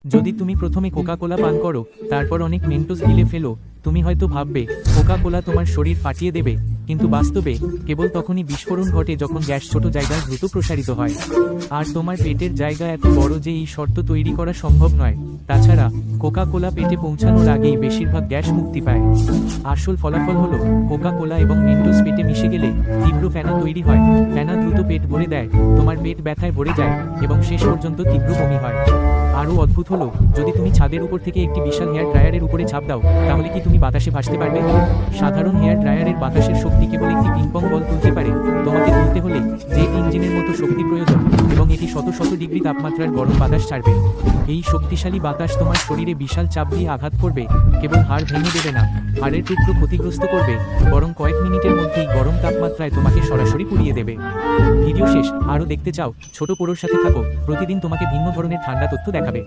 যদি তুমি প্রথমে কোকা কোলা পান করো, তারপর অনেক মেন্টোস গিলে ফেলো, তুমি হয়তো ভাববে কোকা কোলা তোমার শরীর ফাটিয়ে দেবে, কিন্তু বাস্তবে কেবল তখনই বিস্ফোরণ ঘটে যখন গ্যাস ছোট জায়গায় দ্রুত প্রসারিত হয়। আর তোমার পেটের জায়গা এত বড় যে এই শর্ত তৈরি করা সম্ভব নয়। তাছাড়া কোকা কোলা পেটে পৌঁছানোর আগেই বেশিরভাগ গ্যাস মুক্তি পায়। আসল ফলাফল হলো কোকা কোলা এবং মেন্টোস পেটে মিশে গেলে তীব্র ফেনা তৈরি হয়। ফেনা দ্রুত পেট ভরে দেয়, তোমার পেট ব্যথায় ভরে যায় এবং শেষ পর্যন্ত তীব্র বমি হয়। আরও অদ্ভুত হলো, যদি তুমি ছাদের উপর থেকে একটি বিশাল হেয়ার ড্রায়ারের উপরে ঝাঁপ দাও, তাহলে কি তুমি বাতাসে ভাসতে পারবে? সাধারণ হেয়ার ড্রায়ারের বাতাসের শক্তি কেবল একটি পিংপং বল তুলতে পারে। তোমাকে তুলতে হলে জেট ইঞ্জিনের মতো শক্তি প্রয়োজন, এবং এটি শত শত ডিগ্রি তাপমাত্রার গরম বাতাস ছাড়বে। এই শক্তিশালী বাতাস তোমার শরীরে বিশাল চাপ দিয়ে আঘাত করবে, কেবল হাড় ভেঙে দেবে না, হাড়ের টুকরো ক্ষতিগ্রস্ত করবে, বরং কয়েক মিনিটের মধ্যেই গরম তাপমাত্রায় তোমাকে সরাসরি পুড়িয়ে দেবে। ভিডিও শেষ। আরও দেখতে চাও? ছোট পোড়োর সাথে থাকো, প্রতিদিন তোমাকে ভিন্ন ধরনের ঠান্ডা তথ্য দেখাবে।